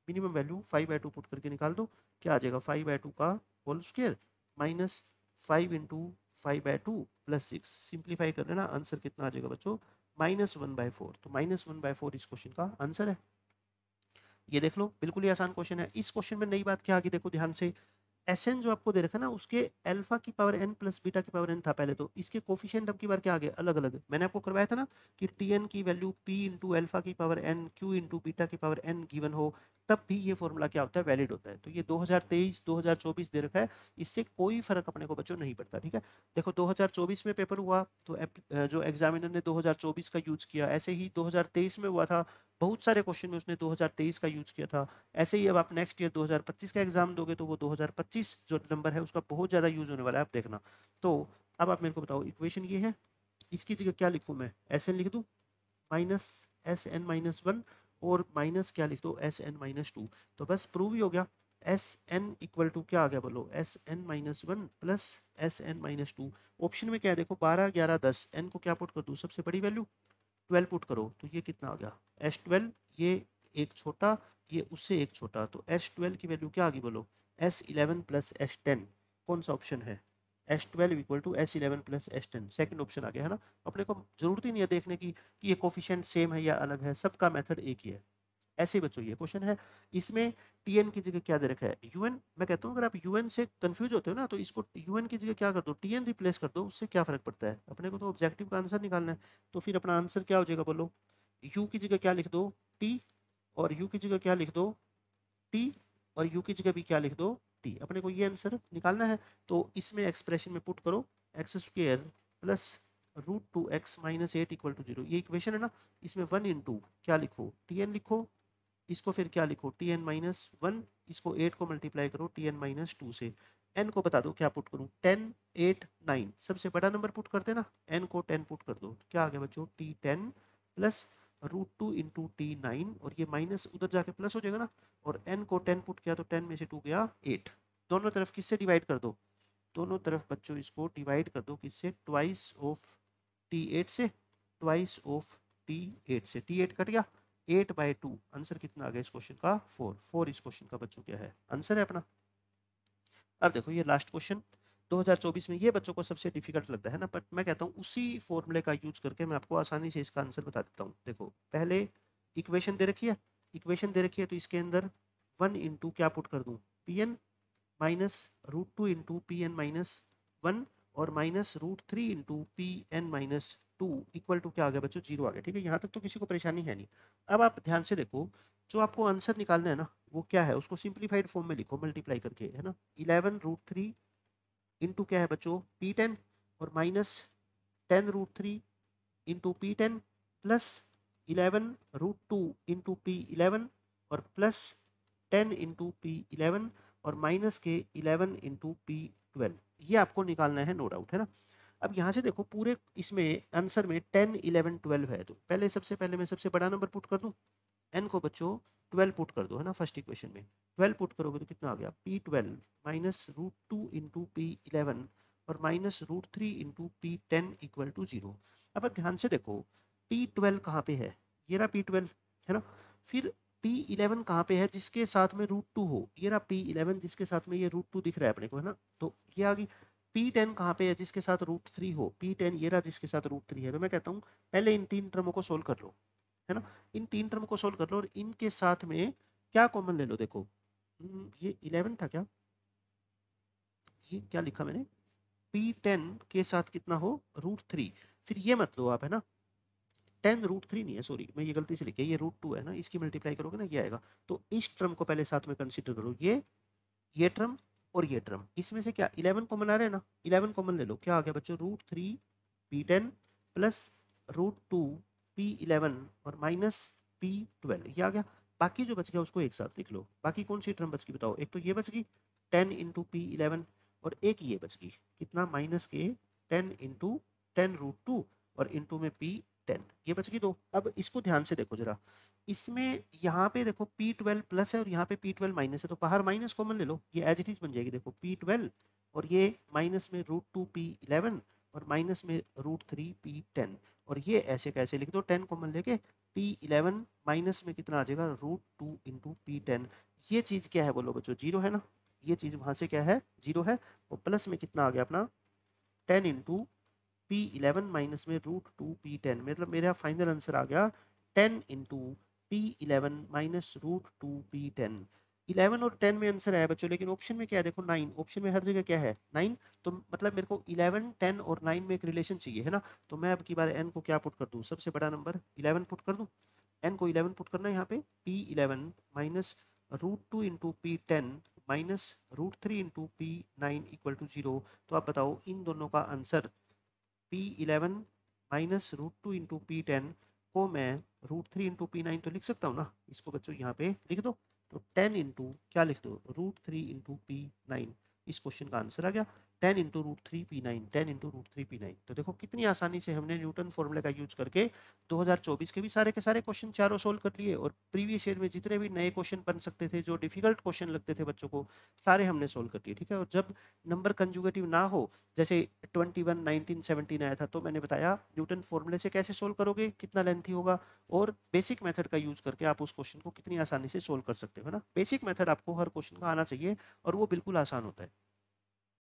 S1: मिनिमम वैल्यू 5/2 पुट करके निकाल दो, क्या आ जाएगा 5/2 का whole square minus 5 into 5/2 plus 6, simplify कर लेना, आंसर कितना आ जाएगा बच्चों -1/4। तो -1/4 इस क्वेश्चन का आंसर है। ये देख लो बिल्कुल ही आसान क्वेश्चन है। इस क्वेश्चन में नई बात क्या आ गई देखो ध्यान से, एस एन जो आपको दे रखा है ना, उसके अल्फा की पावर एन प्लस बीटा की पावर एन था पहले, तो इसके कोफिशिएंट अब की बार क्या आ गए अलग अलग। मैंने आपको करवाया था ना कि टी एन की वैल्यू पी इंटू अल्फा की power N Q into beta की पावर एन गिवन हो, तब भी ये फॉर्मूला क्या होता है वैलिड होता है। तो ये 2023 2024 दे रखा है, इससे कोई फर्क अपने को बच्चों नहीं पड़ता, ठीक है। देखो 2024 में पेपर हुआ तो जो एग्जामिनर ने 2024 का यूज किया, ऐसे ही 2023 में हुआ था, बहुत सारे क्वेश्चन में उसने 2023 का यूज किया था। ऐसे ही अब आप नेक्स्ट ईयर 2025 का एग्जाम दोगे तो वो 2025 जो नंबर है उसका बहुत ज़्यादा यूज होने वाला है, आप देखना। तो अब आप मेरे को बताओ इक्वेशन ये है, इसकी जगह क्या लिखूँ मैं, एस एन लिख दूँ माइनस एस एन माइनस 1, और माइनस क्या लिख दो एस एन माइनस 2, तो बस प्रूव ही हो गया। एस एन इक्वल टू क्या आ गया बोलो, S N minus 1 plus S N minus 2। Option में क्या है देखो 12 11 10, एन को क्या पुट कर दूँ सबसे बड़ी वैल्यू 12 पुट करो, तो ये कितना आ गया S12, ये एक छोटा ये उससे एक छोटा, तो S12 की वैल्यू क्या आ गई बोलो S11 प्लस S10, कौन सा ऑप्शन है S12 equal to S11 plus S10, second option आ गया, है ना। अपने को जरूरत ही नहीं है देखने की कि ये कोफिशिएंट सेम है या अलग है, सबका मेथड एक ही है। ऐसे बच्चों ये क्वेश्चन है। इसमें टी एन की जगह क्या दे रखा है, यूएन। मैं कहता हूँ अगर आप यूएन से कंफ्यूज होते हो ना तो इसको यूएन की जगह क्या कर दो, टी एन रिप्लेस कर दो, उससे क्या फर्क पड़ता है, अपने को तो ऑब्जेक्टिव का आंसर निकालना है। तो फिर अपना आंसर क्या हो जाएगा बोलो, यू की जगह क्या लिख दो, टी, और यू की जगह क्या लिख दो, टी, और यू की जगह भी क्या लिख दो, टी। अपने को ये आंसर निकालना है। तो इसमें एक्सप्रेशन में पुट करो X square plus root two X minus eight equal to zero, ये इक्वेशन है ना। इसमें वन इंटू क्या लिखो, टी एन लिखो, इसको फिर क्या लिखो, टी एन माइनस वन, इसको 8 को मल्टीप्लाई करो टी एन माइनस टू से। एन को बता दो क्या पुट करूँ, 10 8 9, सबसे बड़ा नंबर पुट करते ना, एन को 10 पुट कर दो, क्या आ गया बच्चों, T 10 plus root two into T 9, और ये माइनस उधर जाके प्लस हो जाएगा ना, और एन को 10 पुट किया तो 10 में से 2 गया 8। दोनों तरफ किससे डिवाइड कर दो, दोनों तरफ बच्चों इसको डिवाइड कर दो किससे, ट्वाइस ऑफ टी 8 से, ट्वाइस ऑफ टी 8 से, टी 8 कट गया, 8/2, आंसर कितना आ गया इस क्वेश्चन का, 4। 4 इस क्वेश्चन का बच्चों क्या है, आंसर है अपना। अब देखो ये लास्ट क्वेश्चन 2024 में, ये बच्चों को सबसे डिफिकल्ट लगता है ना, बट मैं कहता हूँ उसी फॉर्मूले का यूज करके मैं आपको आसानी से इसका आंसर बता देता हूँ। देखो पहले इक्वेशन दे रखी है, इक्वेशन दे रखी है तो इसके अंदर 1 इंटू क्या पुट कर दूँ, p N minus root two into P N minus one, और minus root three into P N minus two equal to क्या आ गया बच्चों, जीरो आ गया। ठीक है, यहाँ तक तो किसी को परेशानी है नहीं। अब आप ध्यान से देखो, जो आपको आंसर निकालना है ना वो क्या है, उसको सिंप्लीफाइड फॉर्म में लिखो, मल्टीप्लाई करके, है ना। 11 रूट थ्री इंटू क्या है बच्चों, पी 10, और minus 10 root three into P 10, plus 11 root two into P 11, और प्लस 10 इंटू पी 11, और माइनस के 11 इंटू पी 12। ये आपको निकालना है, नो डाउट, है ना। अब यहाँ से देखो पूरे इसमें आंसर में 10 11 12 है, तो पहले सबसे पहले मैं सबसे बड़ा नंबर पुट कर दूँ, एन को बच्चों 12 पुट कर दो, है ना। फर्स्ट इक्वेशन में 12 पुट करोगे तो कितना आ गया, P 12 minus root two into P 11, और minus root three into P 10 equal to zero. अब ध्यान से देखो पी 12 कहाँ पे है, ये रहा पी 12, है ना। फिर पी 11 कहाँ पे है, जिसके साथ में रूट टू हो, ये रहा पी 11 जिसके साथ में ये रूट टू दिख रहा है अपने को, है ना। तो ये आ गई। पी 10 कहाँ पे है, जिसके साथ रूट थ्री हो, पी 10 ये रहा जिसके साथ रूट थ्री है। तो मैं कहता हूँ पहले इन तीन टर्मों को सोल्व कर लो, है ना। इन तीन टर्म को सोल्व कर लो, और इनके साथ में क्या कॉमन ले लो। देखो ये 11 था क्या, ये क्या लिखा मैंने, P10 के साथ कितना हो, रूट थ्री। फिर ये मत लो आप, है ना, 10 रूट थ्री नहीं है, सॉरी मैं ये गलती से लिखी है, ये रूट टू है ना, इसकी मल्टीप्लाई करोगे ना ये आएगा। तो इस टर्म को पहले साथ में कंसिडर करो, ये टर्म और ये टर्म, इसमें से क्या 11 कॉमन आ रहे हैं ना, 11 कॉमन ले लो, क्या आ गया बच्चों, root three P10 plus root two P11 और माइनस P12, ये आ गया। बाकी जो बच गया उसको एक साथ लिख लो। बाकी कौन सी टर्म बच गई बताओ, एक तो ये बच गई 10 इंटू P11, और एक ये बच गई कितना, माइनस के 10 इंटू 10 रूट टू, और इंटू में P10, ये बच गई दो। अब इसको ध्यान से देखो जरा, इसमें यहाँ पे देखो P12 प्लस है और यहाँ पे P12 माइनस है, तो बाहर माइनस कॉमन ले लो, ये एज इट इज बन जाएगी। देखो P12 और ये माइनस में रूट टू P11, और माइनस में रूट थ्री P10, और ये ऐसे कैसे लिख दो, 10 कॉमन लेके P11 माइनस में कितना आ जाएगा, रूट टू इंटू P10। ये चीज़ क्या है बोलो बच्चों, जीरो है ना, ये चीज़ वहाँ से क्या है, जीरो है। और प्लस में कितना आ गया अपना 10 इंटू P11 माइनस में रूट टू P10, मतलब मेरा फाइनल आंसर आ गया 10 into P11 minus root to P10। 11 और 10 में आंसर आया बच्चों, लेकिन ऑप्शन में क्या है देखो 9, ऑप्शन में हर जगह क्या है 9, तो मतलब मेरे को 11 10 और 9 में एक रिलेशन चाहिए, है ना। तो मैं अब की बार n को क्या पुट कर दूँ, सबसे बड़ा नंबर 11 पुट कर दूँ, n को 11 पुट करना है यहाँ पे, P11 minus root two into P10 minus root three into P9 equal to zero. तो आप बताओ इन दोनों का answer P11 minus root two into P10 को मैं रूट थ्री इंटू P9 तो लिख सकता हूँ ना, इसको बच्चों यहाँ पे लिख दो, तो 10 इंटू क्या लिख दो, रूट थ्री इंटू P9, इस क्वेश्चन का आंसर आ गया 10 into root three P9, 10 into root three P9। तो देखो कितनी आसानी से हमने न्यूटन फॉर्मूले का यूज करके 2024 के भी सारे क्वेश्चन चारों सोल्व कर लिए, और प्रीवियस ईयर में जितने भी नए क्वेश्चन बन सकते थे, जो डिफिकल्ट क्वेश्चन लगते थे बच्चों को, सारे हमने सोल्व कर लिए। ठीक है, और जब नंबर कंजुगेटिव ना हो, जैसे 21 19 17 आया था, तो मैंने बताया न्यूटन फॉर्मूले से कैसे सोल्व करोगे, कितना लेंथी होगा, और बेसिक मेथड का यूज करके आप उस क्वेश्चन को कितनी आसानी से सोल्व कर सकते हो, है ना। बेसिक मेथड आपको हर क्वेश्चन का आना चाहिए, और वो बिल्कुल आसान होता है।